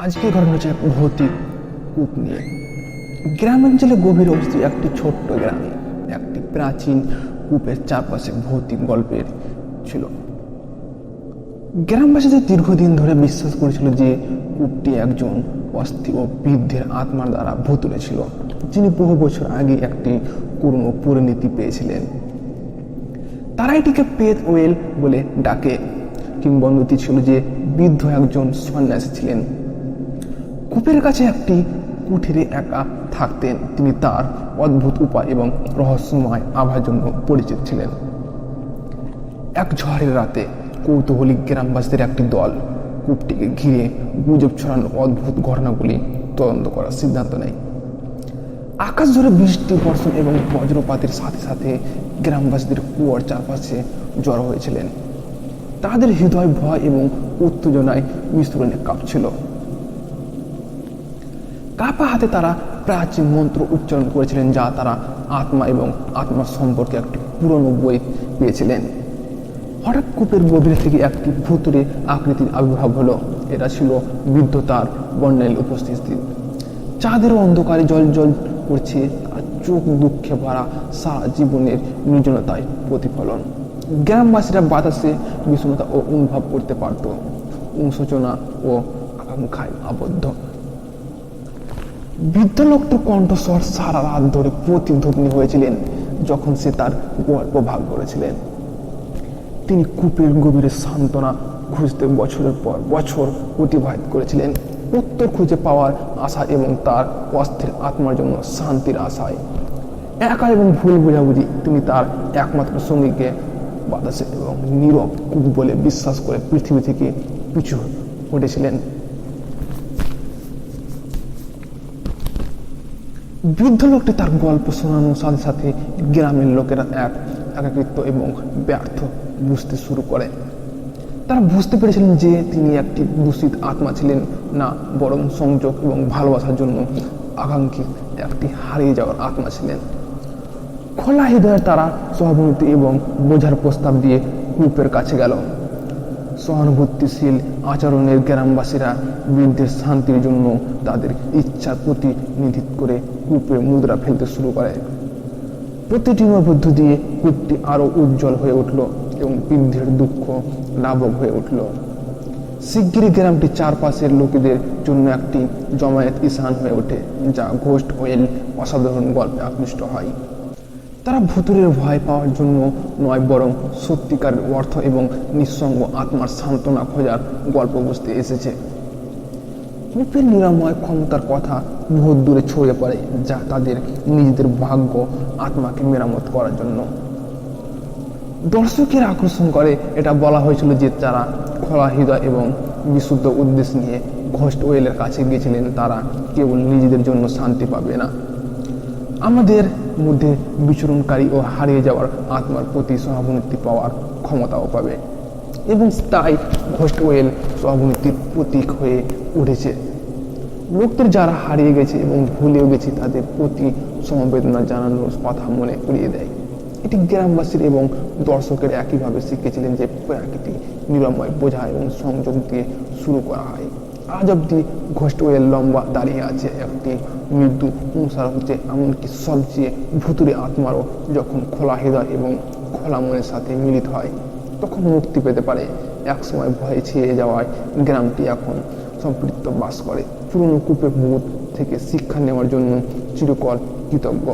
আজকের ঘটনা হচ্ছে ভৌতিক কূপ নিয়ে। গ্রামাঞ্চলে গভীর অবস্থিত একটি ছোট্ট গ্রামে একটি প্রাচীন কূপের চারপাশে ভৌতিক গল্পের ছিল। গ্রামবাসীদের দীর্ঘদিন ধরে বিশ্বাস করেছিল যে কূপটি একজন অস্থি ও বৃদ্ধের আত্মার দ্বারা ভুতুড়ে ছিল, যিনি বহু বছর আগে একটি করুণ পরিণতি পেয়েছিলেন। তারা এটিকে পেট ওয়েল বলে ডাকে। কিংবদন্তি ছিল যে বৃদ্ধ একজন সন্ন্যাসী ছিলেন। কূপের কাছে একটি কুঠিরে একা থাকতেন। তিনি তার অদ্ভুত উপায় এবং রহস্যময় আভার জন্য পরিচিত ছিলেন। এক ঝড়ের রাতে কৌতূহলী গ্রামবাসীদের একটি দল কূপটিকে ঘিরে গুজব ছড়ানোর অদ্ভুত ঘটনাগুলি তদন্ত করার সিদ্ধান্ত নেয়। আকাশ জুড়ে বৃষ্টি, বর্ষণ এবং বজ্রপাতের সাথে সাথে গ্রামবাসীদের কুয়োর চারপাশে জড়ো হয়েছিলেন। তাদের হৃদয় ভয় এবং উত্তেজনায় বিস্ফোরণে কাঁপছিল। কাপা হাতে তারা প্রাচীন মন্ত্র উচ্চারণ করেছিলেন, যা তারা আত্মা এবং আত্মার সম্পর্কে একটি পুরনো বই পেয়েছিলেন। হঠাৎ কূপের গভীর থেকে একটি ভুতুড়ে আকৃতির আবির্ভাব হলো। এটা ছিল বৃদ্ধ তার বর্ণালী উপস্থিতি। চাঁদের অন্ধকারে জল জল করছে, তার চোখ দুঃখে ভরা, সারা জীবনের নির্জনতায় প্রতিফলন। গ্রামবাসীরা বাতাসে বিষণ্ণতা ও অনুভব করতে পারত, অনুশোচনা ও আকাঙ্ক্ষায় আবদ্ধ। বৃদ্ধ লোকটির কণ্ঠস্বর সারা রাত ধরে প্রতিধ্বনি হয়েছিলেন যখন সে তার গল্প ভাগ করেছিলেন। তিনি কূপের গভীরে সান্ত্বনা খুঁজতে বছরের পর বছর অতিবাহিত করেছিলেন, উত্তর খুঁজে পাওয়ার আশা এবং তার অস্থির আত্মার জন্য শান্তির আশায়। একা এবং ভুল বোঝাবুঝি তিনি তার একমাত্র সঙ্গীকে বাতাসে এবং নীরব কূপ বলে বিশ্বাস করে পৃথিবী থেকে পিছু হটেছিলেন। বৃদ্ধ লোকটি তার গল্প শোনানোর সাথে সাথে গ্রামের লোকেরা একাকিত্ব এবং ব্যর্থ বুঝতে শুরু করে। তারা বুঝতে পেরেছিলেন যে তিনি একটি দূষিত আত্মা ছিলেন না, বরং সংযোগ এবং ভালোবাসার জন্য আকাঙ্ক্ষিত একটি হারিয়ে যাওয়ার আত্মা ছিলেন। খোলা হৃদয়ে তারা সহানুভূতি এবং বোঝার প্রস্তাব দিয়ে কূপের কাছে গেল। সহানুভূতিশীল আচরণের গ্রামবাসীরা বৃদ্ধের শান্তির জন্য তাদের ইচ্ছার প্রতিনিধিত্ব করে কূপে মুদ্রা ফেলতে শুরু করে। প্রতিটি মধ্য দিয়ে কূপটি আরো উজ্জ্বল হয়ে উঠল এবং বৃদ্ধের দুঃখ লাঘব হয়ে উঠল। শিগগিরই গ্রামটি চারপাশের লোকেদের জন্য একটি জমায়েত স্থান হয়ে ওঠে, যা ঘোস্ট ওয়েল অসাধারণ গল্পে আকৃষ্ট হয়। তারা ভুতুড়ের ভয় পাওয়ার জন্য নয়, বরং সত্যিকারের অর্থ এবং নিঃসঙ্গ আত্মার সান্ত্বনা খোঁজার গল্প বুঝতে এসেছে। কূপের নিরাময় ক্ষমতার কথা বহু দূরে ছড়িয়ে পড়ে, যা তাদের নিজেদের ভাগ্য আত্মাকে মেরামত করার জন্য দর্শকের আকর্ষণ করে। এটা বলা হয়েছিল যে যারা খোলা হৃদয় এবং বিশুদ্ধ উদ্দেশ্য নিয়ে ঘোস্ট ওয়েলের কাছে গিয়েছিলেন, তারা কেবল নিজেদের জন্য শান্তি পাবে না, আমাদের মধ্যে বিচরণকারী ও হারিয়ে যাওয়ার আত্মার প্রতি সহানুভূতি পাওয়ার ক্ষমতাও পাবে। এবং তাই ঘোস্ট ওয়েল সহানুভূতির প্রতীক হয়ে উঠেছে। লোকদের যারা হারিয়ে গেছে এবং ভুলেও গেছে, তাদের প্রতি সমবেদনা জানানোর কথা মনে করিয়ে দেয়। এটি গ্রামবাসীর এবং দর্শকের একইভাবে শিখেছিলেন যে প্রকৃতি নিরাময়, বোঝা এবং সংযোগ দিয়ে শুরু করা হয়। আজ অব্দি ঘোস্ট ওয়েল লম্বা দাঁড়িয়ে আছে একটি মৃত্যু অনুসার হচ্ছে, এমনকি সবচেয়ে ভুতুড়ে আত্মারও যখন খোলা হৃদয় এবং খোলা মনের সাথে মিলিত হয়, তখন মুক্তি পেতে পারে। একসময় ভয়ে ছেয়ে যাওয়ায় গ্রামটি এখন সম্পৃক্ত বাস করে। পুরনো কূপের ভূত থেকে শিক্ষা নেওয়ার জন্য চিরকাল কৃতজ্ঞ।